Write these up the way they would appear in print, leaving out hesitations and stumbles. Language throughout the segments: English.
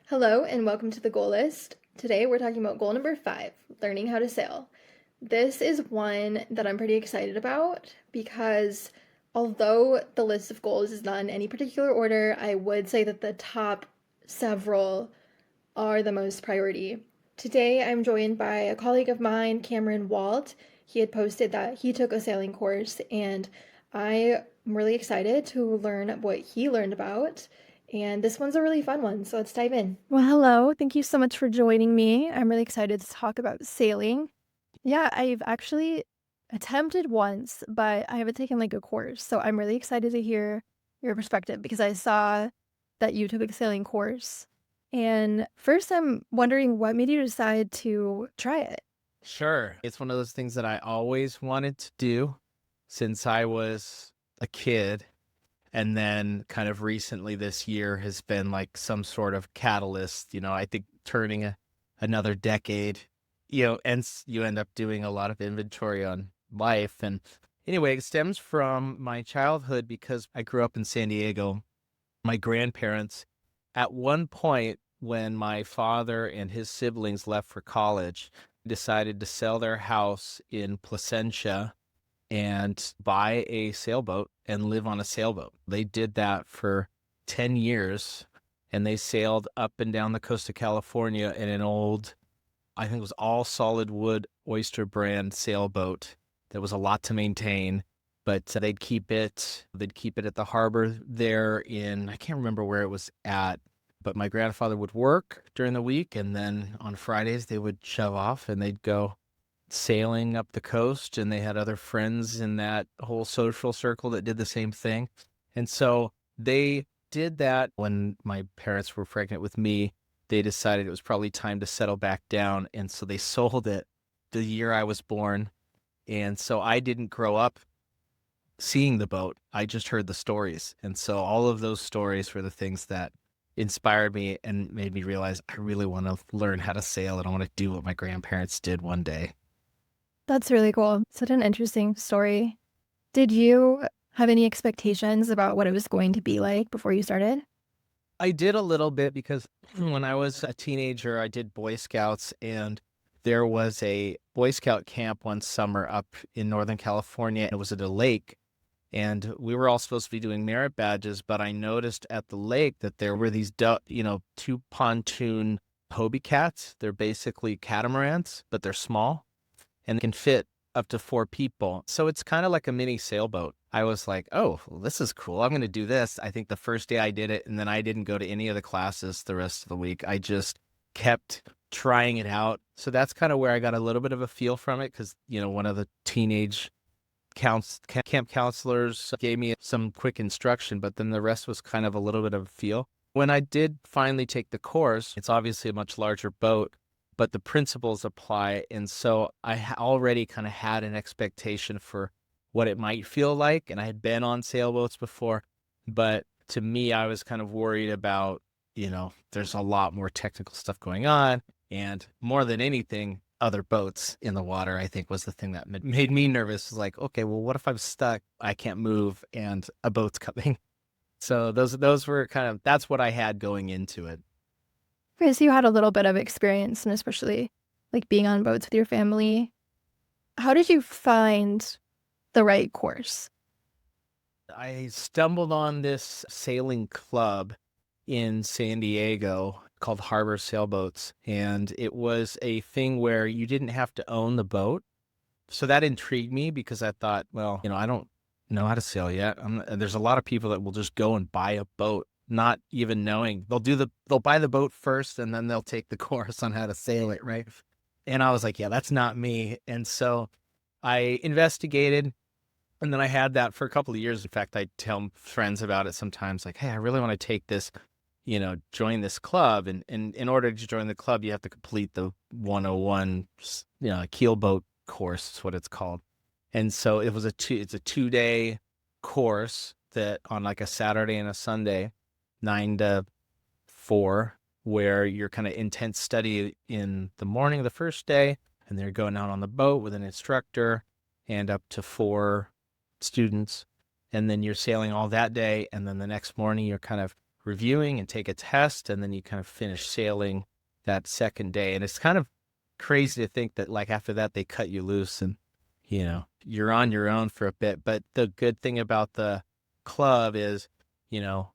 Hello and welcome to the Goalist. Today we're talking about goal number 5, learning how to sail. This is one that I'm pretty excited about because although the list of goals is not in any particular order, I would say that the top several are the most priority. Today I'm joined by a colleague of mine, Cameron Walt. He had posted that he took a sailing course, and I am really excited to learn what he learned about. And this one's a really fun one, so let's dive in. Well, hello. Thank you so much for joining me. I'm really excited to talk about sailing. Yeah, I've actually attempted once, but I haven't taken like a course. So I'm really excited to hear your perspective because I saw that you took a sailing course. And first, I'm wondering what made you decide to try it? Sure. It's one of those things that I always wanted to do since I was a kid. And then kind of recently this year has been like some sort of catalyst, I think turning another decade, and you end up doing a lot of inventory on life. And anyway, it stems from my childhood because I grew up in San Diego. My grandparents, at one point when my father and his siblings left for college, decided to sell their house in Placentia and buy a sailboat and live on a sailboat. They did that for 10 years and they sailed up and down the coast of California in an old, I think it was all solid wood Oyster brand sailboat that was a lot to maintain. But they'd keep it at the harbor there I can't remember where it was at, but my grandfather would work during the week. And then on Fridays they would shove off and they'd go sailing up the coast, and they had other friends in that whole social circle that did the same thing. And so they did that. When my parents were pregnant with me, they decided it was probably time to settle back down. And so they sold it the year I was born. And so I didn't grow up seeing the boat. I just heard the stories. And so all of those stories were the things that inspired me and made me realize I really want to learn how to sail and I want to do what my grandparents did one day. That's really cool. Such an interesting story. Did you have any expectations about what it was going to be like before you started? I did a little bit because when I was a teenager, I did Boy Scouts, and there was a Boy Scout camp one summer up in Northern California. It was at a lake, and we were all supposed to be doing merit badges, but I noticed at the lake that there were these, two pontoon Hobie cats. They're basically catamarans, but they're small and can fit up to 4 people. So it's kind of like a mini sailboat. I was like, oh, well, this is cool. I'm going to do this. I think the first day I did it, and then I didn't go to any of the classes the rest of the week. I just kept trying it out. So that's kind of where I got a little bit of a feel from it because, one of the teenage camp counselors gave me some quick instruction, but then the rest was kind of a little bit of a feel. When I did finally take the course, it's obviously a much larger boat, but the principles apply. And so I already kind of had an expectation for what it might feel like. And I had been on sailboats before, but to me, I was kind of worried about, there's a lot more technical stuff going on. And more than anything, other boats in the water, I think was the thing that made me nervous. Like, okay, well, what if I'm stuck? I can't move and a boat's coming. So those were that's what I had going into it. Because you had a little bit of experience and especially like being on boats with your family. How did you find the right course? I stumbled on this sailing club in San Diego called Harbor Sailboats, and it was a thing where you didn't have to own the boat. So that intrigued me because I thought, well, I don't know how to sail yet. There's a lot of people that will just go and buy a boat, not even knowing. They'll buy the boat first and then they'll take the course on how to sail it, right? And I was like, yeah, that's not me. And so I investigated, and then I had that for a couple of years. In fact, I tell friends about it sometimes, like, hey, I really want to take this, join this club. And in order to join the club, you have to complete the 101, keelboat course, is what it's called. And so it's a 2-day course that on like a Saturday and a Sunday, 9 to 4, where you're kind of intense study in the morning of the first day, and they're going out on the boat with an instructor and up to 4 students. And then you're sailing all that day. And then the next morning you're kind of reviewing and take a test, and then you kind of finish sailing that second day. And it's kind of crazy to think that like after that they cut you loose and you're on your own for a bit. But the good thing about the club is, you know,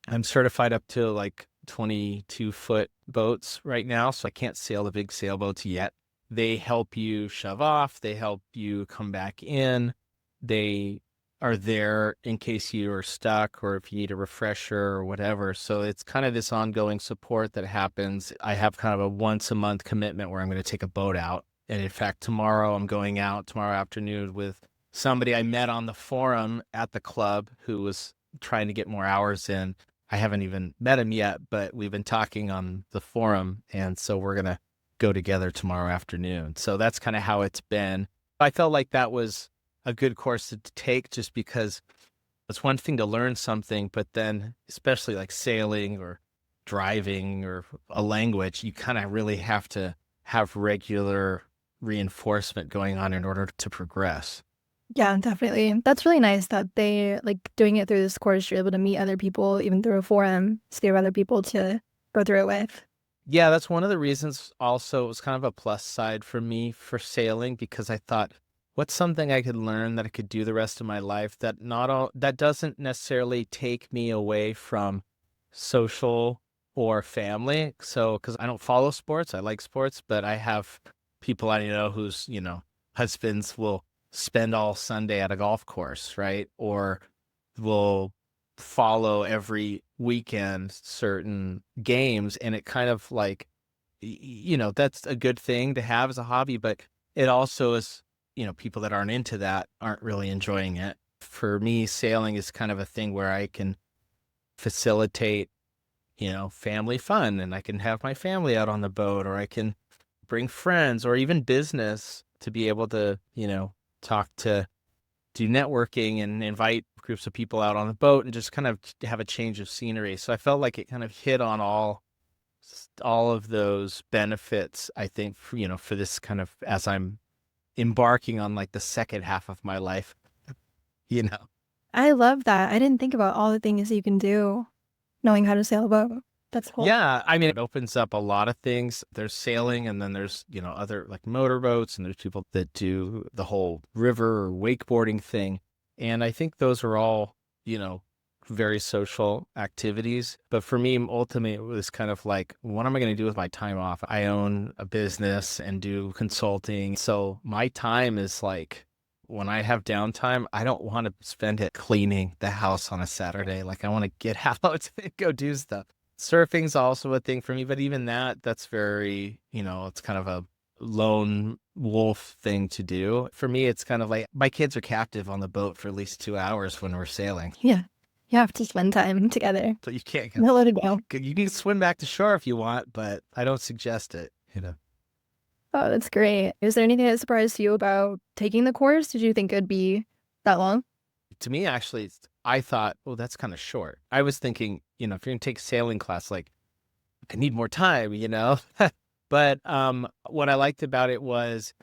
I'm certified up to like 22-foot boats right now, so I can't sail the big sailboats yet. They help you shove off, they help you come back in. They are there in case you are stuck or if you need a refresher or whatever. So it's kind of this ongoing support that happens. I have kind of a once a month commitment where I'm going to take a boat out. And in fact, tomorrow I'm going out tomorrow afternoon with somebody I met on the forum at the club who was trying to get more hours in. I haven't even met him yet, but we've been talking on the forum. And so we're going to go together tomorrow afternoon. So that's kind of how it's been. I felt like that was a good course to take just because it's one thing to learn something, but then especially like sailing or driving or a language, you kind of really have to have regular reinforcement going on in order to progress. Yeah, definitely. That's really nice that they like doing it through this course. You're able to meet other people, even through a forum, so you have other people to go through it with. Yeah, that's one of the reasons also it was kind of a plus side for me for sailing because I thought, what's something I could learn that I could do the rest of my life that doesn't necessarily take me away from social or family. So, because I don't follow sports, I like sports, but I have people I know whose, husbands will spend all Sunday at a golf course, right? Or will follow every weekend certain games. And it kind of like, that's a good thing to have as a hobby, but it also is, people that aren't into that aren't really enjoying it. For me, sailing is kind of a thing where I can facilitate, family fun and I can have my family out on the boat or I can bring friends or even business to be able to, do networking and invite groups of people out on the boat and just kind of have a change of scenery. So I felt like it kind of hit on all of those benefits, I think, for this kind of, as I'm embarking on like the second half of my life, I love that. I didn't think about all the things you can do knowing how to sail a boat. That's cool. Yeah, I mean, it opens up a lot of things. There's sailing, and then there's, other like motorboats, and there's people that do the whole river or wakeboarding thing. And I think those are all, very social activities. But for me, ultimately, it was kind of like, what am I going to do with my time off? I own a business and do consulting. So my time is like, when I have downtime, I don't want to spend it cleaning the house on a Saturday. Like I want to get out and go do stuff. Surfing's also a thing for me, but even that's very, it's kind of a lone wolf thing to do. For me, it's kind of like my kids are captive on the boat for at least 2 hours when we're sailing. Yeah. You have to spend time together. So you can't No let it go. You can swim back to shore if you want, but I don't suggest it, Oh, that's great. Is there anything that surprised you about taking the course? Did you think it'd be that long? To me, actually, I thought, oh, that's kind of short. I was thinking, if you're going to take a sailing class, like, I need more time, But what I liked about it was,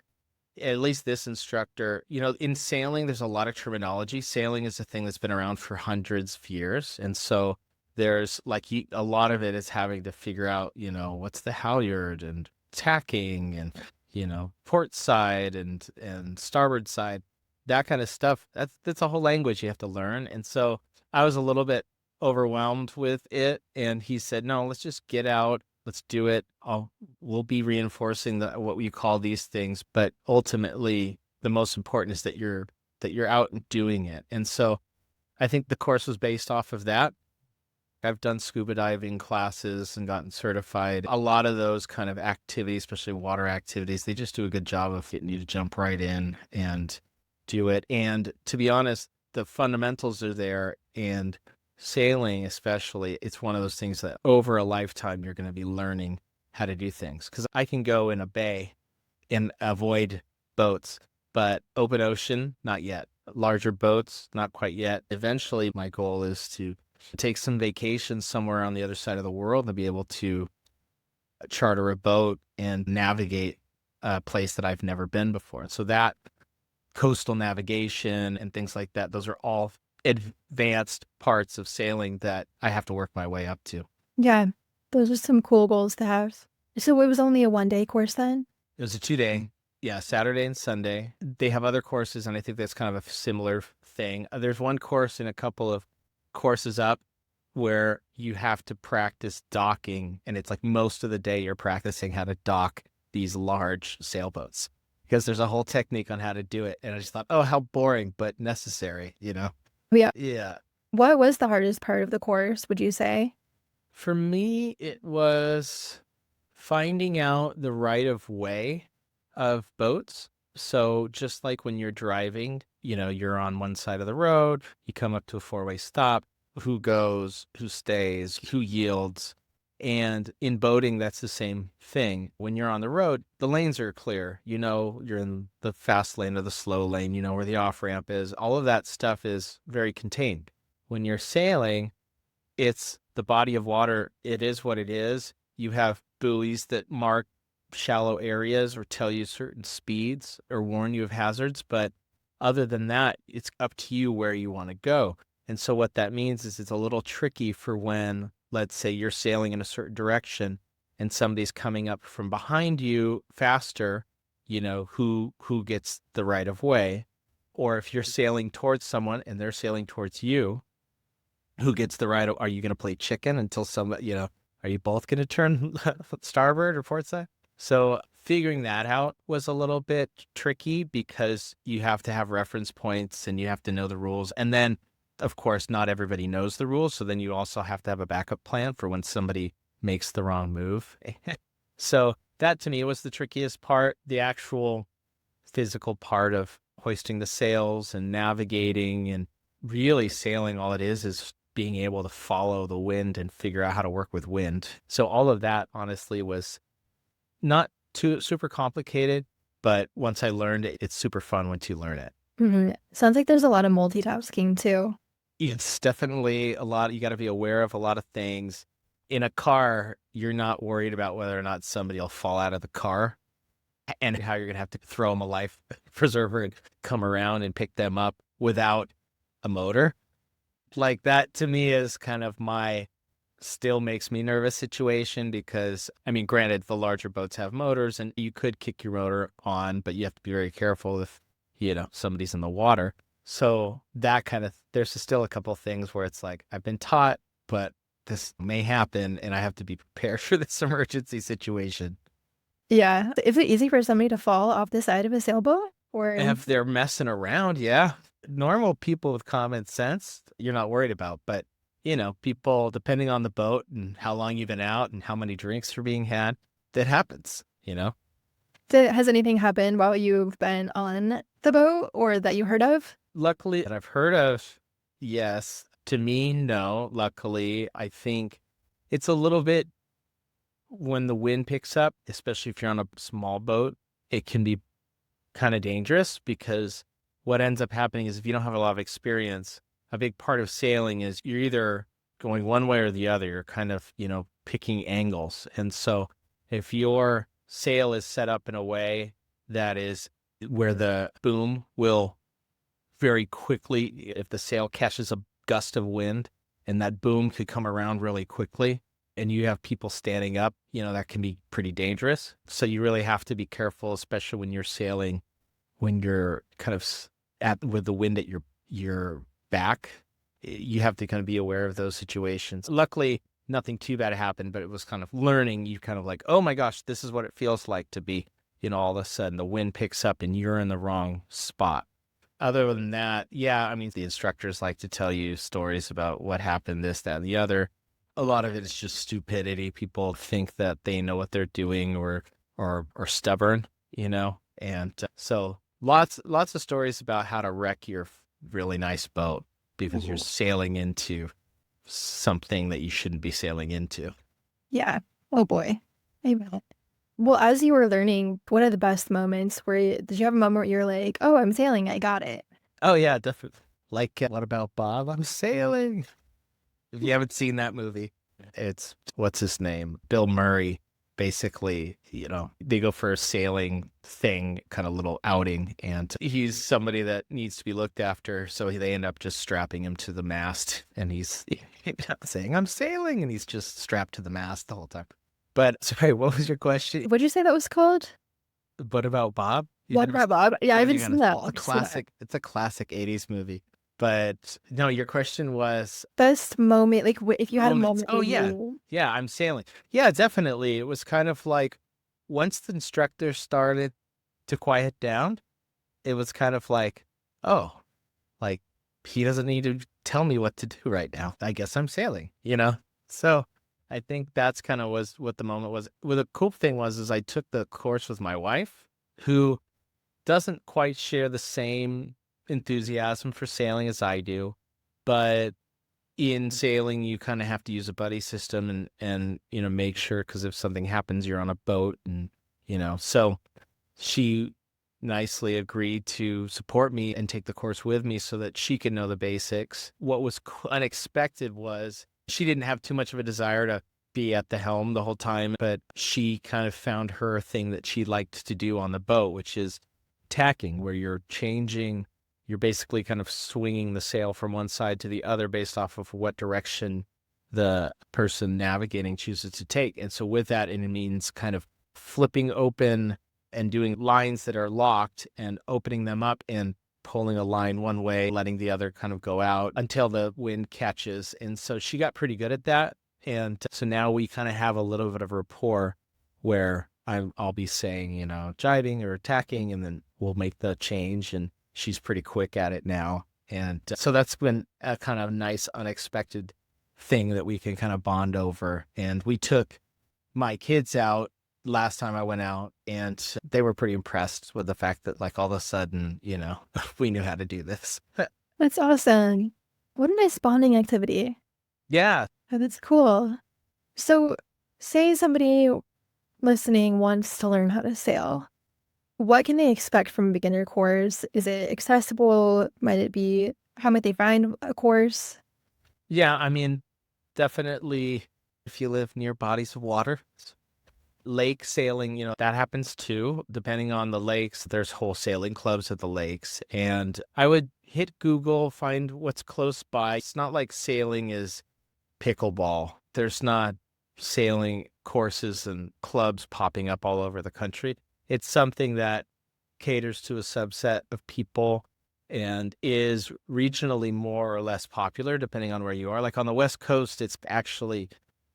at least this instructor, in sailing, there's a lot of terminology. Sailing is a thing that's been around for hundreds of years. And so there's like a lot of it is having to figure out, what's the halyard and tacking and, port side and starboard side. That kind of stuff, that's a whole language you have to learn. And so I was a little bit overwhelmed with it. And he said, no, let's just get out. Let's do it. We'll be reinforcing what we call these things. But ultimately, the most important is that you're out and doing it. And so I think the course was based off of that. I've done scuba diving classes and gotten certified. A lot of those kind of activities, especially water activities, they just do a good job of getting you to jump right in and do it. And to be honest, the fundamentals are there, and sailing especially, it's one of those things that over a lifetime you're going to be learning how to do things. Because I can go in a bay and avoid boats, but open ocean, not yet. Larger boats, not quite yet. Eventually, my goal is to take some vacation somewhere on the other side of the world and be able to charter a boat and navigate a place that I've never been before. So that coastal navigation and things like that, those are all advanced parts of sailing that I have to work my way up to. Yeah, those are some cool goals to have. So it was only a 1-day course then? It was a 2-day, yeah, Saturday and Sunday. They have other courses, and I think that's kind of a similar thing. There's one course and a couple of courses up where you have to practice docking, and it's like most of the day you're practicing how to dock these large sailboats because there's a whole technique on how to do it. And I just thought, oh, how boring, but necessary, you know? Yeah. Yeah. What was the hardest part of the course, would you say? For me, it was finding out the right of way of boats. So just like when you're driving, you're on one side of the road, you come up to a four-way stop, who goes, who stays, who yields. And in boating, that's the same thing. When you're on the road, the lanes are clear. You're in the fast lane or the slow lane, you know where the off-ramp is. All of that stuff is very contained. When you're sailing, it's the body of water. It is what it is. You have buoys that mark shallow areas or tell you certain speeds or warn you of hazards. But other than that, it's up to you where you want to go. And so what that means is it's a little tricky for when, let's say, you're sailing in a certain direction and somebody's coming up from behind you faster, who gets the right of way. Or if you're sailing towards someone and they're sailing towards you, who gets the right? Are you going to play chicken until are you both going to turn starboard or port side? So figuring that out was a little bit tricky because you have to have reference points and you have to know the rules. And then, of course, not everybody knows the rules. So then you also have to have a backup plan for when somebody makes the wrong move. So that to me was the trickiest part, the actual physical part of hoisting the sails and navigating and really sailing. All it is being able to follow the wind and figure out how to work with wind. So all of that honestly was not too super complicated, but once I learned it, it's super fun once you learn it. Mm-hmm. Sounds like there's a lot of multitasking too. It's definitely a lot. You got to be aware of a lot of things. In a car, you're not worried about whether or not somebody will fall out of the car and how you're going to have to throw them a life preserver and come around and pick them up without a motor. Like that to me is kind of still makes me nervous situation because, I mean, granted, the larger boats have motors and you could kick your motor on, but you have to be very careful if, somebody's in the water. So that there's still a couple of things where it's like, I've been taught, but this may happen and I have to be prepared for this emergency situation. Yeah. Is it easy for somebody to fall off the side of a sailboat? Or If they're messing around, yeah. Normal people with common sense, you're not worried about. But, people, depending on the boat and how long you've been out and how many drinks are being had, that happens, Has anything happened while you've been on the boat or that you heard of? Luckily, that I've heard of, yes. To me, no. Luckily, I think it's a little bit when the wind picks up, especially if you're on a small boat, it can be kind of dangerous because what ends up happening is if you don't have a lot of experience, a big part of sailing is you're either going one way or the other. You're kind of, picking angles. And so if your sail is set up in a way that is where the boom will very quickly, if the sail catches a gust of wind and that boom could come around really quickly and you have people standing up, that can be pretty dangerous. So you really have to be careful, especially when you're sailing, when you're kind of with the wind at your back. You have to kind of be aware of those situations. Luckily, nothing too bad happened, but it was kind of learning. You kind of like, oh my gosh, this is what it feels like to be, all of a sudden the wind picks up and you're in the wrong spot. Other than that, yeah, I mean, the instructors like to tell you stories about what happened, this, that, and the other. A lot of it is just stupidity. People think that they know what they're doing or stubborn, and so lots of stories about how to wreck your really nice boat because you're sailing into something that you shouldn't be sailing into. Yeah. Oh boy. I bet. Well, as you were learning, what are the best moments did you have a moment where you're like, oh, I'm sailing, I got it? Oh yeah, definitely. Like, what about Bob? I'm sailing. If you haven't seen that movie, it's, what's his name? Bill Murray basically, they go for a sailing thing, kind of little outing, and he's somebody that needs to be looked after. So they end up just strapping him to the mast, and he's saying, "I'm sailing," and he's just strapped to the mast the whole time. But sorry, what was your question? What'd you say that was called? What about Bob? You've What never about Bob? Yeah, I haven't you seen gotta- that. a classic. It's a classic 80s movie. But no, your question was Best moment, like if you had a moments. moment Oh where yeah. you, Yeah, I'm sailing. Yeah, definitely. It was kind of like once the instructor started to quiet down, it was kind of like, oh, like he doesn't need to tell me what to do right now. I guess I'm sailing. So I think that's kind of was what the moment was. Well, the cool thing was is I took the course with my wife, who doesn't quite share the same enthusiasm for sailing as I do, but in sailing you kind of have to use a buddy system and make sure, because if something happens you're on a boat, and so she nicely agreed to support me and take the course with me so that she could know the basics. What was unexpected was she didn't have too much of a desire to be at the helm the whole time, but she kind of found her thing that she liked to do on the boat, which is tacking, where you're basically kind of swinging the sail from one side to the other based off of what direction the person navigating chooses to take. And so with that, it means kind of flipping open and doing lines that are locked and opening them up and pulling a line one way, letting the other kind of go out until the wind catches. And so she got pretty good at that. And so now we kind of have a little bit of rapport where I'll be saying, jibing or attacking, and then we'll make the change. And she's pretty quick at it now. And so that's been a kind of nice, unexpected thing that we can kind of bond over. And we took my kids out last time I went out, and they were pretty impressed with the fact that, like, all of a sudden, we knew how to do this. that's awesome. What a nice bonding activity. Yeah. Oh, that's cool. So, say somebody listening wants to learn how to sail. What can they expect from a beginner course? Is it accessible? How might they find a course? Yeah. I mean, definitely if you live near bodies of water, lake sailing, that happens too. Depending on the lakes, there's whole sailing clubs at the lakes. And I would hit Google, find what's close by. It's not like sailing is pickleball. There's not sailing courses and clubs popping up all over the country. It's something that caters to a subset of people and is regionally more or less popular depending on where you are. Like on the West Coast, it's actually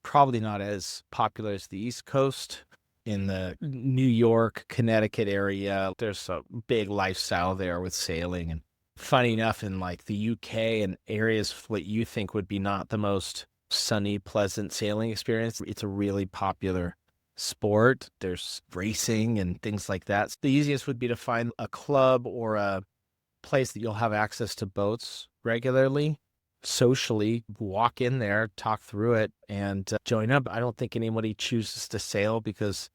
probably not as popular as the East Coast. In the New York, Connecticut area, there's a big lifestyle there with sailing. And funny enough, in like the UK and areas what you think would be not the most sunny, pleasant sailing experience, it's a really popular sport. There's racing and things like that. So the easiest would be to find a club or a place that you'll have access to boats regularly, socially, walk in there, talk through it, and join up. I don't think anybody chooses to sail because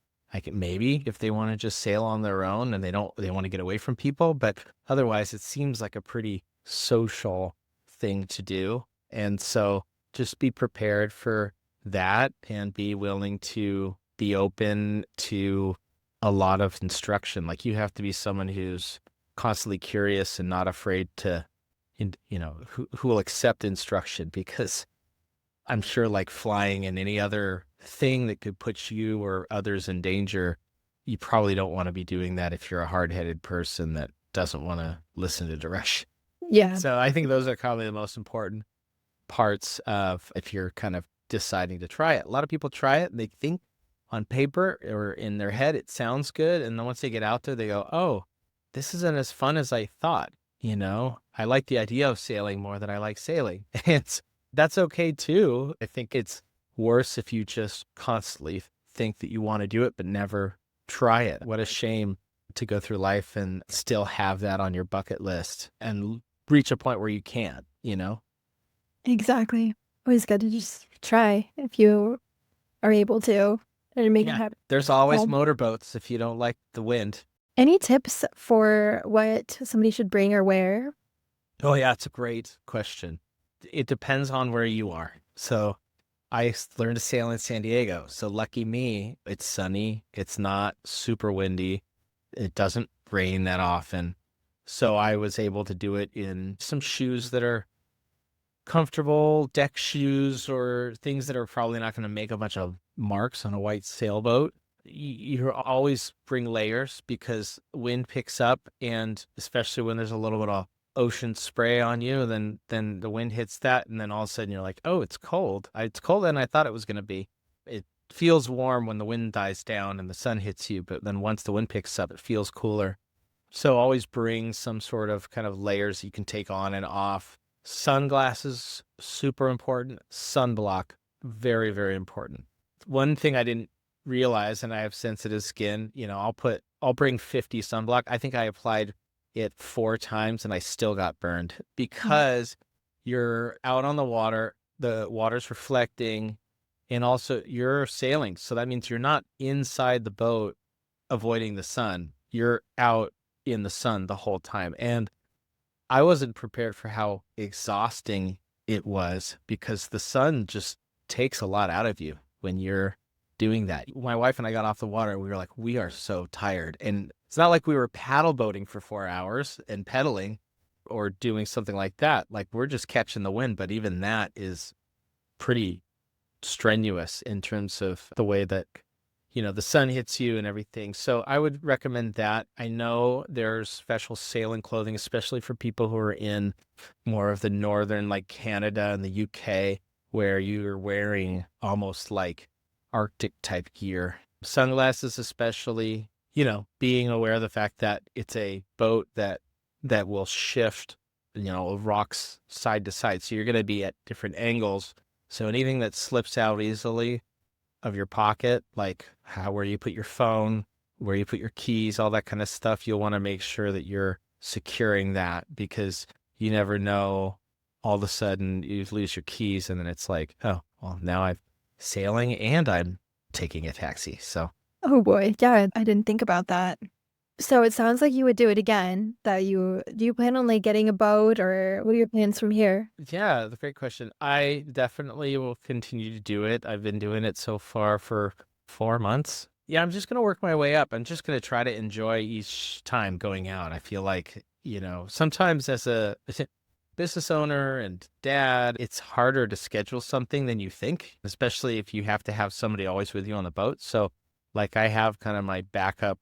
maybe if they want to just sail on their own and they want to get away from people, but otherwise it seems like a pretty social thing to do. And so just be prepared for that and be willing to be open to a lot of instruction. Like you have to be someone who's constantly curious and not afraid to, who will accept instruction, because I'm sure like flying and any other thing that could put you or others in danger, you probably don't want to be doing that if you're a hard-headed person that doesn't want to listen to direction. Yeah. So I think those are probably the most important parts of if you're kind of deciding to try it. A lot of people try it and they think on paper or in their head it sounds good, and then once they get out there they go, oh, this isn't as fun as I thought. I like the idea of sailing more than I like sailing. And that's okay too. I think it's worse if you just constantly think that you want to do it but never try it. What a shame to go through life and still have that on your bucket list and reach a point where you can't. Exactly. Always good to just try if you are able to and make it Yeah. happen. There's always Well- motorboats if you don't like the wind. Any tips for what somebody should bring or wear? Oh, yeah, it's a great question. It depends on where you are. So learned to sail in San Diego. So lucky me, it's sunny. It's not super windy. It doesn't rain that often. So I was able to do it in some shoes that are comfortable, deck shoes, or things that are probably not going to make a bunch of marks on a white sailboat. You always bring layers because wind picks up, and especially when there's a little bit of ocean spray on you, then the wind hits that, and then all of a sudden you're like, oh, it's cold. It's colder than I thought it was going to be. It feels warm when the wind dies down and the sun hits you, but then once the wind picks up, it feels cooler. So always bring some sort of kind of layers you can take on and off. Sunglasses, super important. Sunblock, very, very important. One thing I didn't realize, and I have sensitive skin, I'll bring 50 sunblock. I think I applied it 4 times and I still got burned because you're out on the water, the water's reflecting, and also you're sailing. So that means you're not inside the boat avoiding the sun. You're out in the sun the whole time. And I wasn't prepared for how exhausting it was because the sun just takes a lot out of you when you're doing that. My wife and I got off the water and we were like, we are so tired. And it's not like we were paddle boating for 4 hours and pedaling or doing something like that. Like we're just catching the wind. But even that is pretty strenuous in terms of the way that the sun hits you and everything. So I would recommend that. I know there's special sailing clothing, especially for people who are in more of the northern, like Canada and the UK, where you're wearing almost like Arctic type gear. Sunglasses, especially, being aware of the fact that it's a boat that will shift, rocks side to side. So you're going to be at different angles. So anything that slips out easily of your pocket, like where you put your phone, where you put your keys, all that kind of stuff, you'll want to make sure that you're securing that because you never know, all of a sudden you lose your keys and then it's like, oh, well, now I'm sailing and I'm taking a taxi. So, Oh boy, yeah, I didn't think about that. So it sounds like you would do it again. Do you plan on like getting a boat or what are your plans from here? yeah, the great question. I definitely will continue to do it. I've been doing it so far for 4 months. Yeah, I'm just going to work my way up. I'm just going to try to enjoy each time going out. I feel like, sometimes as a business owner and dad, it's harder to schedule something than you think, especially if you have to have somebody always with you on the boat. So, like, I have kind of my backup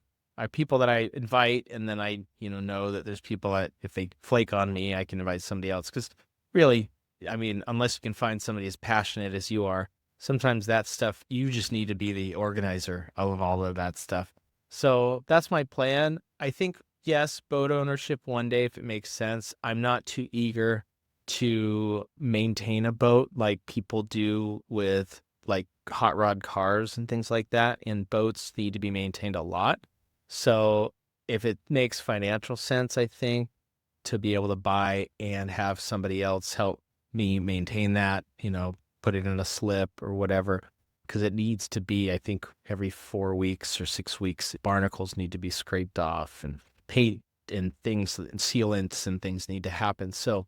people that I invite, and then I, know that there's people that if they flake on me, I can invite somebody else. Because really, I mean, unless you can find somebody as passionate as you are, sometimes that stuff, you just need to be the organizer of all of that stuff. So that's my plan. I think, yes, boat ownership one day, if it makes sense. I'm not too eager to maintain a boat like people do with like hot rod cars and things like that. And boats need to be maintained a lot. So if it makes financial sense, I think, to be able to buy and have somebody else help me maintain that, put it in a slip or whatever, because it needs to be, I think, every 4 weeks or 6 weeks, barnacles need to be scraped off and paint and things and sealants and things need to happen. So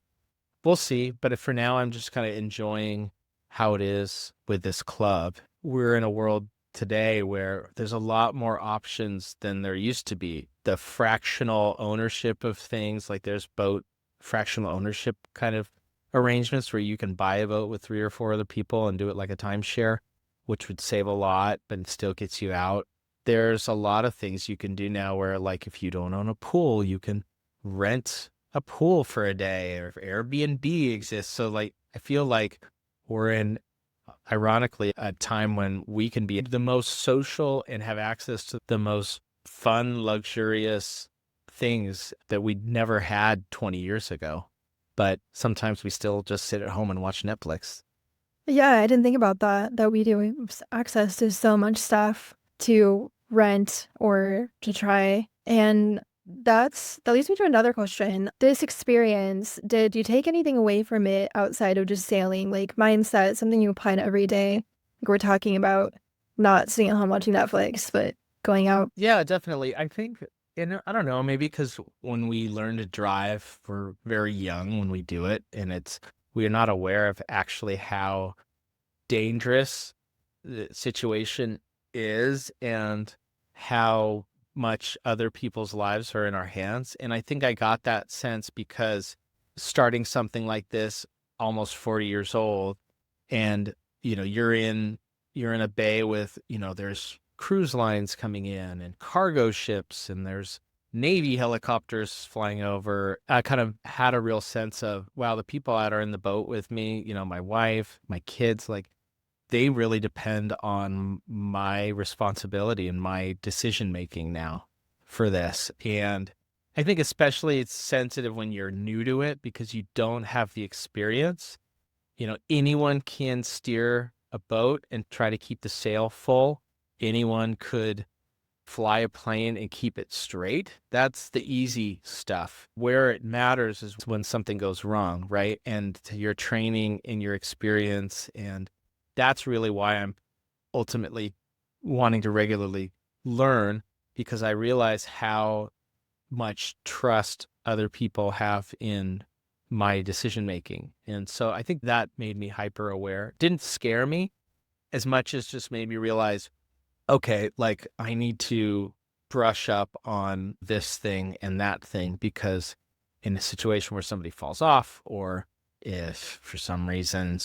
we'll see. But for now, I'm just kind of enjoying how it is with this club. We're in a world today where there's a lot more options than there used to be. The fractional ownership of things, like there's boat fractional ownership kind of arrangements where you can buy a boat with 3 or 4 other people and do it like a timeshare, which would save a lot, but still gets you out. There's a lot of things you can do now where, like, if you don't own a pool, you can rent a pool for a day, or Airbnb exists. So, like, I feel like we're in, ironically, a time when we can be the most social and have access to the most fun, luxurious things that we never had 20 years ago. But sometimes we still just sit at home and watch Netflix. Yeah, I didn't think about that we do have access to so much stuff to rent or to try. And that leads me to another question. This experience, did you take anything away from it outside of just sailing? Like mindset, something you apply to every day? Like we're talking about not sitting at home watching Netflix, but going out. Yeah, definitely. I think, and I don't know, maybe because when we learn to drive, we're very young when we do it, and we are not aware of actually how dangerous the situation is and how much other people's lives are in our hands. And I think I got that sense because starting something like this almost 40 years old, and you're in a bay with, there's cruise lines coming in and cargo ships, and there's Navy helicopters flying over. I kind of had a real sense of, wow, the people that are in the boat with me, my wife, my kids, like they really depend on my responsibility and my decision making now for this. And I think especially it's sensitive when you're new to it because you don't have the experience. Anyone can steer a boat and try to keep the sail full. Anyone could fly a plane and keep it straight. That's the easy stuff. Where it matters is when something goes wrong, right? And to your training and your experience. And that's really why I'm ultimately wanting to regularly learn, because I realize how much trust other people have in my decision making. And so I think that made me hyper aware. Didn't scare me as much as just made me realize, okay, like I need to brush up on this thing and that thing, because in a situation where somebody falls off, or if for some reason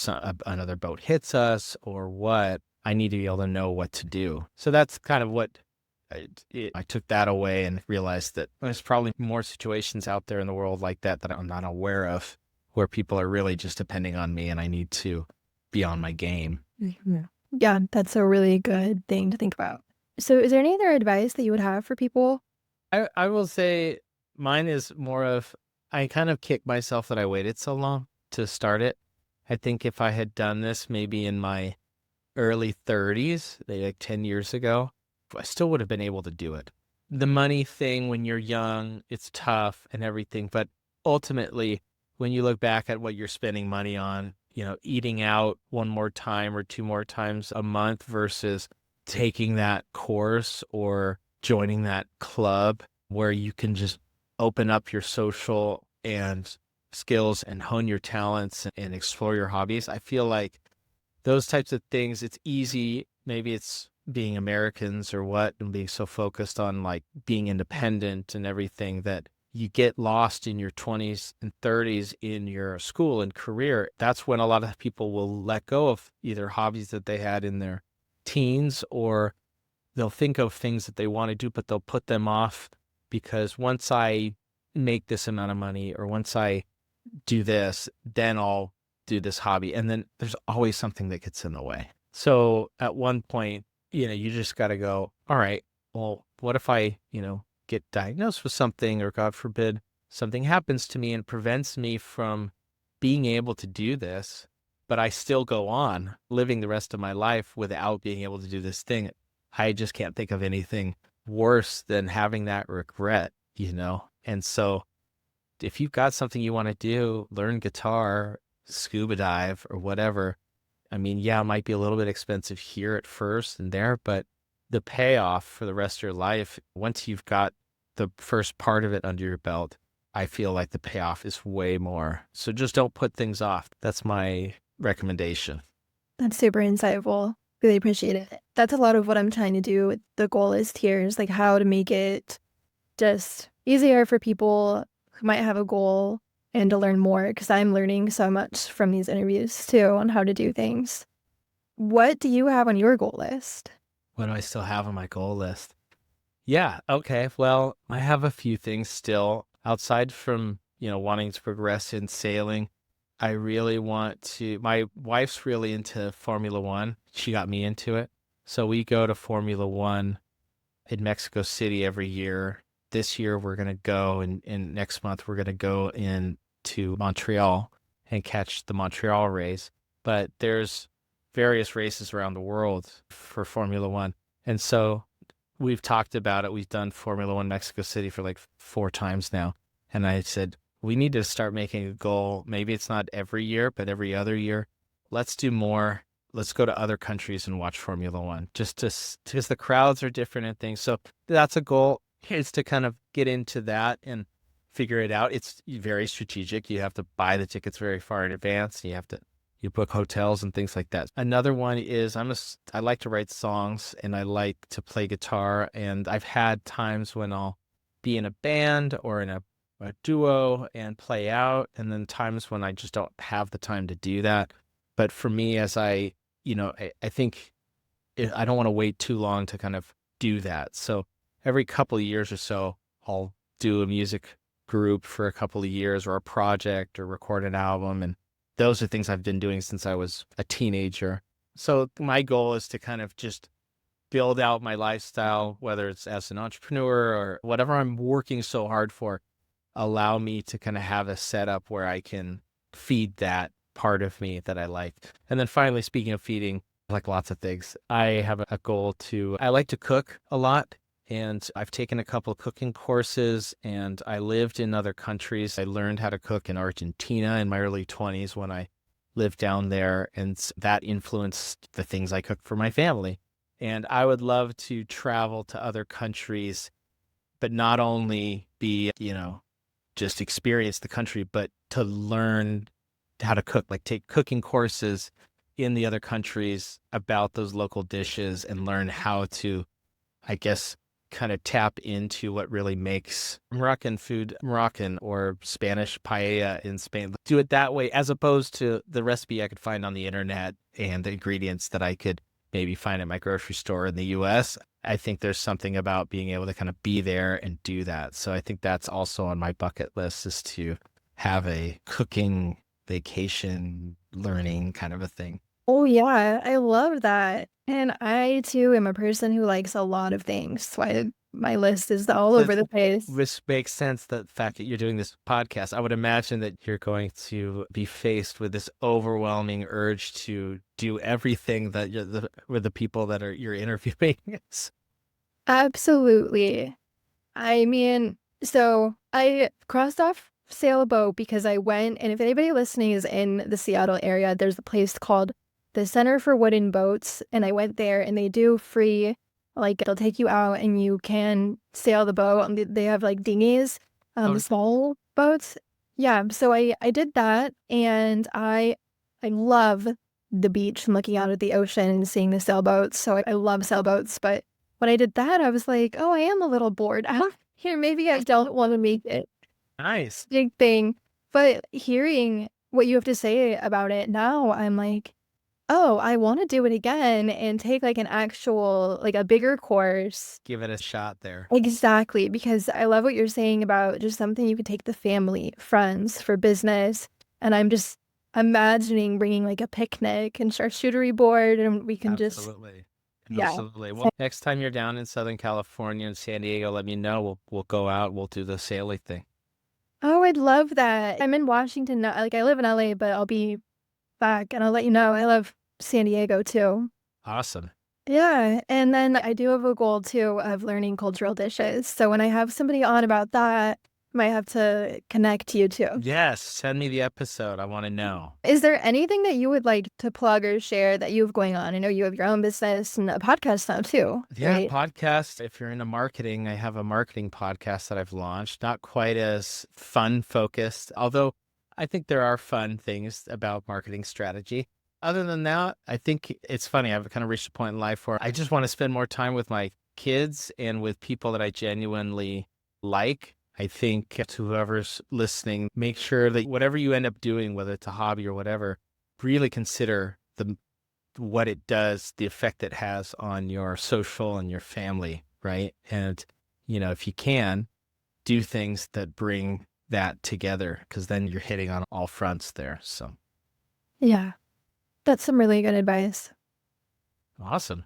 another boat hits us or what, I need to be able to know what to do. So that's kind of what I took that away and realized that there's probably more situations out there in the world like that that I'm not aware of, where people are really just depending on me and I need to be on my game. Mhm. Yeah, that's a really good thing to think about. So is there any other advice that you would have for people? I will say mine is more of, I kind of kick myself that I waited so long to start it. I think if I had done this maybe in my early 30s, like 10 years ago, I still would have been able to do it. The money thing, when you're young, it's tough and everything. But ultimately, when you look back at what you're spending money on, eating out one more time or two more times a month versus taking that course or joining that club where you can just open up your social and skills and hone your talents and explore your hobbies. I feel like those types of things, it's easy. Maybe it's being Americans or what, and being so focused on like being independent and everything, that you get lost in your 20s and 30s in your school and career. That's when a lot of people will let go of either hobbies that they had in their teens, or they'll think of things that they want to do, but they'll put them off because once I make this amount of money, or once I do this, then I'll do this hobby. And then there's always something that gets in the way. So at one point, you just got to go, all right, well, what if I, get diagnosed with something, or God forbid, something happens to me and prevents me from being able to do this, but I still go on living the rest of my life without being able to do this thing. I just can't think of anything worse than having that regret, And so if you've got something you want to do, learn guitar, scuba dive, or whatever. I mean, yeah, it might be a little bit expensive here at first and there, but the payoff for the rest of your life, once you've got the first part of it under your belt, I feel like the payoff is way more. So just don't put things off. That's my recommendation. That's super insightful. Really appreciate it. That's a lot of what I'm trying to do with the Goalist here, is like how to make it just easier for people who might have a goal and to learn more, because I'm learning so much from these interviews too on how to do things. What do you have on your goal list? What do I still have on my goal list? Yeah, okay. Well, I have a few things still outside from, wanting to progress in sailing. I really want to, my wife's really into Formula One. She got me into it. So we go to Formula One in Mexico City every year. This year we're going to go, and next month we're going to go into Montreal and catch the Montreal race. But there's various races around the world for Formula One. And so we've talked about it. We've done Formula One Mexico City for like 4 times now. And I said, we need to start making a goal. Maybe it's not every year, but every other year. Let's do more. Let's go to other countries and watch Formula One, just because the crowds are different and things. So that's a goal, is to kind of get into that and figure it out. It's very strategic. You have to buy the tickets very far in advance. You have to, you book hotels and things like that. Another one is I like to write songs and I like to play guitar. And I've had times when I'll be in a band or in a duo and play out, and then times when I just don't have the time to do that. But for me, I think I don't want to wait too long to kind of do that. So every couple of years or so, I'll do a music group for a couple of years or a project or record an album. And those are things I've been doing since I was a teenager. So my goal is to kind of just build out my lifestyle, whether it's as an entrepreneur or whatever I'm working so hard for, allow me to kind of have a setup where I can feed that part of me that I like. And then finally, speaking of feeding, like lots of things, I have a goal I like to cook a lot. And I've taken a couple of cooking courses and I lived in other countries. I learned how to cook in Argentina in my early 20s when I lived down there. And that influenced the things I cook for my family. And I would love to travel to other countries, but not only be, just experience the country, but to learn how to cook, like take cooking courses in the other countries about those local dishes and learn how to, I guess, kind of tap into what really makes Moroccan food Moroccan or Spanish paella in Spain. Do it that way as opposed to the recipe I could find on the internet and the ingredients that I could maybe find at my grocery store in the US. I think there's something about being able to kind of be there and do that. So I think that's also on my bucket list, is to have a cooking vacation learning kind of a thing. Oh, yeah, I love that. And I too am a person who likes a lot of things. So my list is all over the place. This makes sense, the fact that you're doing this podcast. I would imagine that you're going to be faced with this overwhelming urge to do everything that with the people that you're interviewing. Absolutely. I mean, so I crossed off Sailboat because I went, and if anybody listening is in the Seattle area, there's a place called the Center for Wooden Boats, and I went there and they do free, like they'll take you out and you can sail the boat, and they have like dinghies, Oh, the small boats. Yeah, so I did that, and I love the beach and looking out at the ocean and seeing the sailboats. So I love sailboats, but when I did that, I was like, oh, I am a little bored out here. Maybe I don't want to make it nice. big thing. But hearing what you have to say about it now, I'm like, oh, I want to do it again and take like an actual, like a bigger course. Give it a shot there. Exactly, because I love what you're saying about just something you could take the family, friends, for business. And I'm just imagining bringing like a picnic and charcuterie board, and we can just, Absolutely. yeah. Absolutely. Well, next time you're down in Southern California and San Diego, let me know. We'll go out. We'll do the sailing thing. Oh, I'd love that. I'm in Washington now. Like I live in LA, but I'll be back and I'll let you know. I love San Diego too. Awesome. Yeah, and then I do have a goal too of learning cultural dishes. So when I have somebody on about that, I might have to connect you too. Yes, send me the episode. I want to know. Is there anything that you would like to plug or share that you have going on? I know you have your own business and a podcast now too, Yeah, right? podcast. If you're into marketing, I have a marketing podcast that I've launched. Not quite as fun focused, although I think there are fun things about marketing strategy. Other than that, I think it's funny. I've kind of reached a point in life where I just want to spend more time with my kids and with people that I genuinely like. I think to whoever's listening, make sure that whatever you end up doing, whether it's a hobby or whatever, really consider what it does, the effect it has on your social and your family, right? And, if you can, do things that bring that together, because then you're hitting on all fronts there. So Yeah, that's some really good advice. awesome.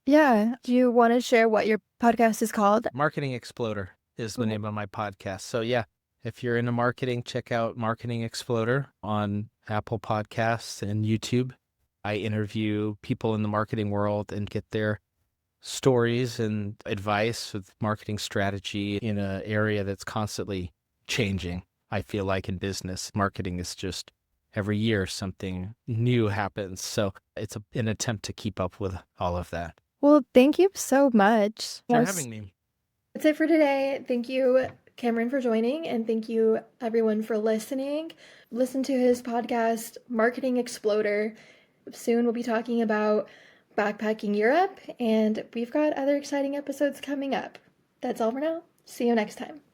Yeah. Do you want to share what your podcast is called? Marketing Exploder is the Cool. name of my podcast. So yeah, if you're into marketing, check out Marketing Exploder on Apple Podcasts and YouTube. I interview people in the marketing world and get their stories and advice with marketing strategy in an area that's constantly changing. I feel like in business, marketing is just every year something new happens. So it's an attempt to keep up with all of that. Well, thank you so much. Thanks for having me. That's it for today. Thank you Cameron for joining, and thank you everyone for listening. Listen to his podcast, Marketing Exploder. Soon we'll be talking about backpacking Europe, and we've got other exciting episodes coming up. That's all for now. See you next time.